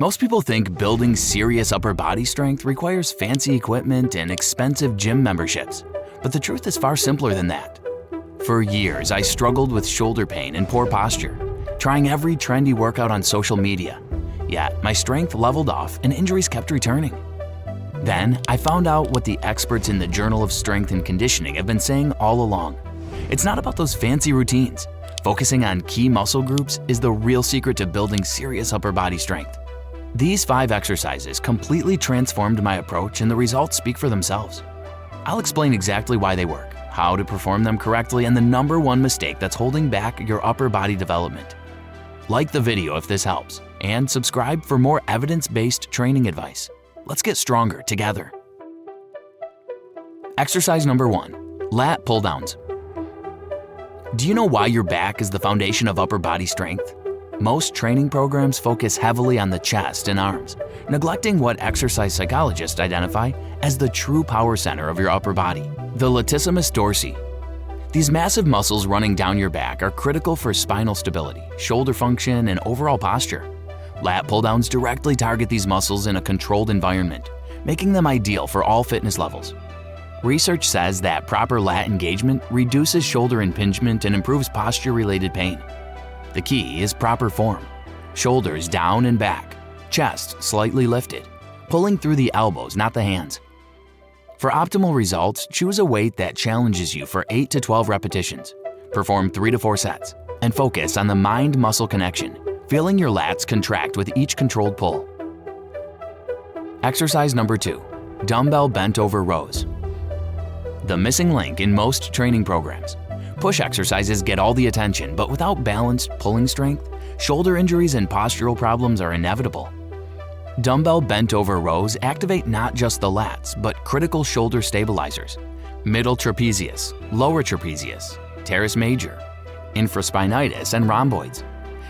Most people think building serious upper body strength requires fancy equipment and expensive gym memberships, but the truth is far simpler than that. For years, I struggled with shoulder pain and poor posture, trying every trendy workout on social media. Yet, my strength leveled off and injuries kept returning. Then, I found out what the experts in the Journal of Strength and Conditioning have been saying all along. It's not about those fancy routines. Focusing on key muscle groups is the real secret to building serious upper body strength. These 5 exercises completely transformed my approach, and the results speak for themselves. I'll explain exactly why they work, how to perform them correctly, and the #1 mistake that's holding back your upper body development. Like the video if this helps, and subscribe for more evidence-based training advice. Let's get stronger together. Exercise number 1, lat pull-downs. Do you know why your back is the foundation of upper body strength? Most training programs focus heavily on the chest and arms, neglecting what exercise psychologists identify as the true power center of your upper body, the latissimus dorsi. These massive muscles running down your back are critical for spinal stability, shoulder function, and overall posture. Lat pull-downs directly target these muscles in a controlled environment, making them ideal for all fitness levels. Research says that proper lat engagement reduces shoulder impingement and improves posture-related pain. The key is proper form. Shoulders down and back, chest slightly lifted, pulling through the elbows, not the hands. For optimal results, choose a weight that challenges you for 8 to 12 repetitions. Perform 3 to 4 sets, and focus on the mind-muscle connection, feeling your lats contract with each controlled pull. Exercise number 2, dumbbell bent over rows. The missing link in most training programs. Push exercises get all the attention, but without balanced pulling strength, shoulder injuries and postural problems are inevitable. Dumbbell bent over rows activate not just the lats, but critical shoulder stabilizers: middle trapezius, lower trapezius, teres major, infraspinatus, and rhomboids.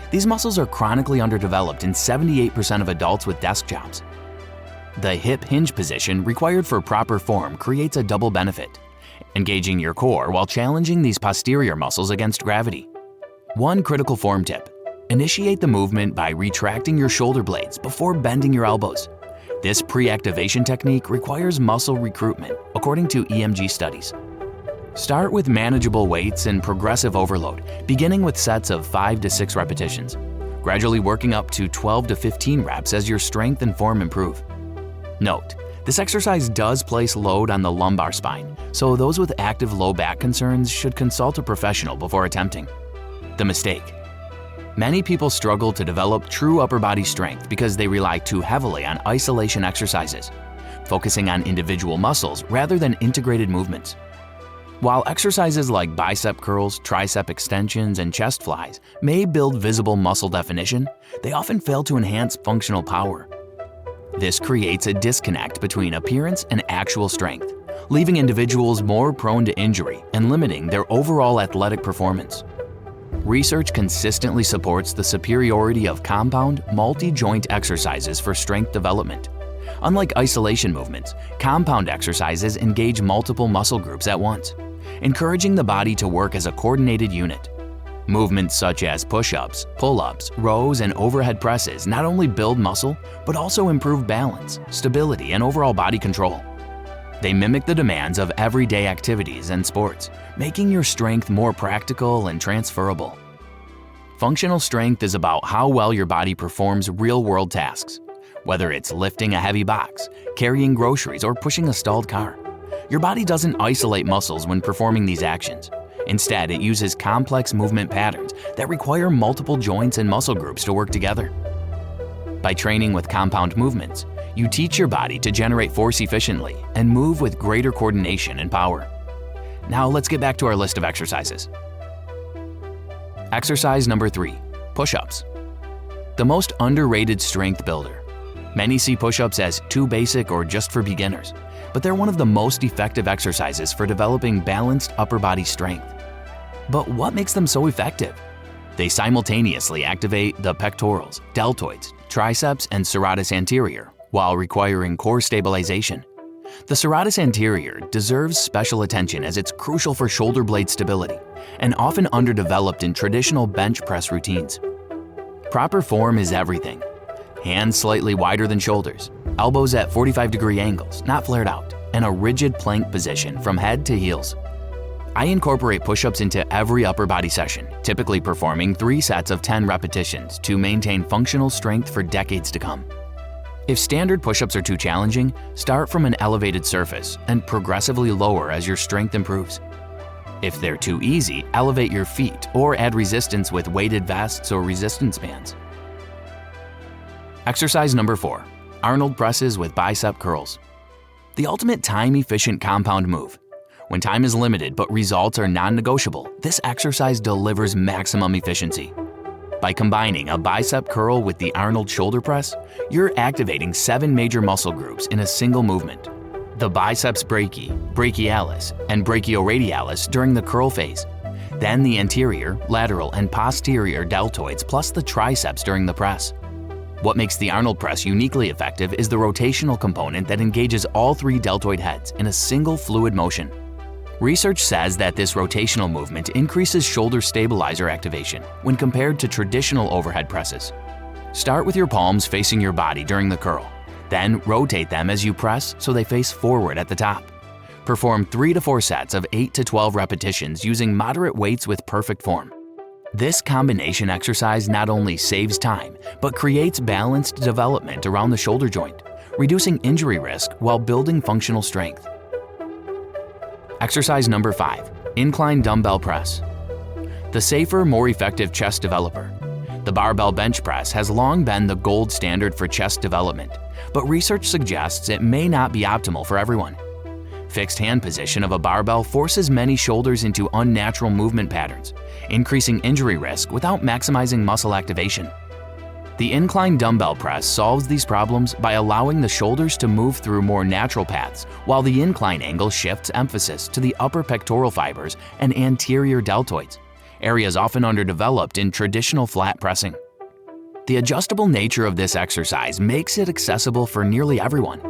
These muscles are chronically underdeveloped in 78% of adults with desk jobs. The hip hinge position required for proper form creates a double benefit, engaging your core while challenging these posterior muscles against gravity. One critical form tip: initiate the movement by retracting your shoulder blades before bending your elbows. This pre-activation technique requires muscle recruitment, according to EMG studies. Start with manageable weights and progressive overload, beginning with sets of 5 to 6 repetitions, gradually working up to 12 to 15 reps as your strength and form improve. Note: this exercise does place load on the lumbar spine, so those with active low back concerns should consult a professional before attempting. The mistake: many people struggle to develop true upper body strength because they rely too heavily on isolation exercises, focusing on individual muscles rather than integrated movements. While exercises like bicep curls, tricep extensions, and chest flies may build visible muscle definition, they often fail to enhance functional power. This creates a disconnect between appearance and actual strength, leaving individuals more prone to injury and limiting their overall athletic performance. Research consistently supports the superiority of compound, multi-joint exercises for strength development. Unlike isolation movements, compound exercises engage multiple muscle groups at once, encouraging the body to work as a coordinated unit. Movements such as push-ups, pull-ups, rows, and overhead presses not only build muscle, but also improve balance, stability, and overall body control. They mimic the demands of everyday activities and sports, making your strength more practical and transferable. Functional strength is about how well your body performs real-world tasks. Whether it's lifting a heavy box, carrying groceries, or pushing a stalled car, your body doesn't isolate muscles when performing these actions. Instead, it uses complex movement patterns that require multiple joints and muscle groups to work together. By training with compound movements, you teach your body to generate force efficiently and move with greater coordination and power. Now let's get back to our list of exercises. Exercise number 3, push-ups. The most underrated strength builder. Many see push-ups as too basic or just for beginners, but they're one of the most effective exercises for developing balanced upper body strength. But what makes them so effective? They simultaneously activate the pectorals, deltoids, triceps, and serratus anterior while requiring core stabilization. The serratus anterior deserves special attention as it's crucial for shoulder blade stability and often underdeveloped in traditional bench press routines. Proper form is everything. Hands slightly wider than shoulders, elbows at 45-degree angles, not flared out, and a rigid plank position from head to heels. I incorporate push-ups into every upper body session, typically performing 3 sets of 10 repetitions to maintain functional strength for decades to come. If standard push-ups are too challenging, start from an elevated surface and progressively lower as your strength improves. If they're too easy, elevate your feet or add resistance with weighted vests or resistance bands. Exercise number 4, Arnold presses with bicep curls. The ultimate time-efficient compound move. When time is limited but results are non-negotiable, this exercise delivers maximum efficiency. By combining a bicep curl with the Arnold shoulder press, you're activating 7 major muscle groups in a single movement. The biceps brachii, brachialis, and brachioradialis during the curl phase. Then the anterior, lateral, and posterior deltoids plus the triceps during the press. What makes the Arnold press uniquely effective is the rotational component that engages all 3 deltoid heads in a single fluid motion. Research says that this rotational movement increases shoulder stabilizer activation when compared to traditional overhead presses. Start with your palms facing your body during the curl. Then rotate them as you press so they face forward at the top. Perform 3 to 4 sets of 8 to 12 repetitions using moderate weights with perfect form. This combination exercise not only saves time, but creates balanced development around the shoulder joint, reducing injury risk while building functional strength. Exercise number 5, Incline Dumbbell Press. The safer, more effective chest developer. The barbell bench press has long been the gold standard for chest development, but research suggests it may not be optimal for everyone. Fixed hand position of a barbell forces many shoulders into unnatural movement patterns, increasing injury risk without maximizing muscle activation. The incline dumbbell press solves these problems by allowing the shoulders to move through more natural paths, while the incline angle shifts emphasis to the upper pectoral fibers and anterior deltoids, areas often underdeveloped in traditional flat pressing. The adjustable nature of this exercise makes it accessible for nearly everyone.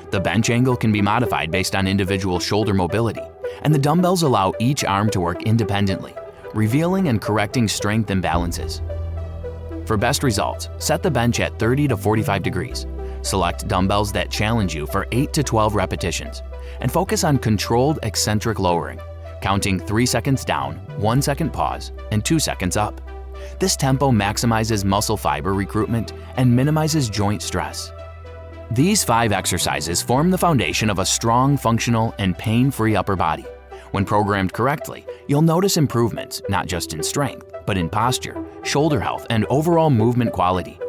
The bench angle can be modified based on individual shoulder mobility, and the dumbbells allow each arm to work independently, revealing and correcting strength imbalances. For best results, set the bench at 30 to 45 degrees. Select dumbbells that challenge you for 8 to 12 repetitions, and focus on controlled eccentric lowering, counting 3 seconds down, 1 second pause, and 2 seconds up. This tempo maximizes muscle fiber recruitment and minimizes joint stress. These 5 exercises form the foundation of a strong, functional, and pain-free upper body. When programmed correctly, you'll notice improvements not just in strength, but in posture, shoulder health, and overall movement quality.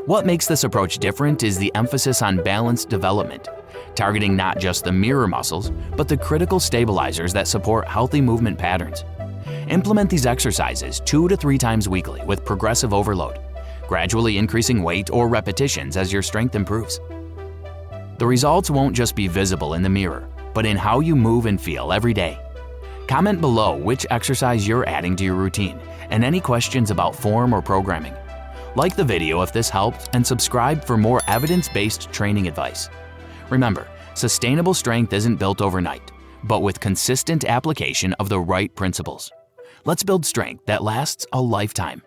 What makes this approach different is the emphasis on balanced development, targeting not just the mirror muscles, but the critical stabilizers that support healthy movement patterns. Implement these exercises 2 to 3 times weekly with progressive overload, gradually increasing weight or repetitions as your strength improves. The results won't just be visible in the mirror, but in how you move and feel every day. Comment below which exercise you're adding to your routine and any questions about form or programming. Like the video if this helped and subscribe for more evidence-based training advice. Remember, sustainable strength isn't built overnight, but with consistent application of the right principles. Let's build strength that lasts a lifetime.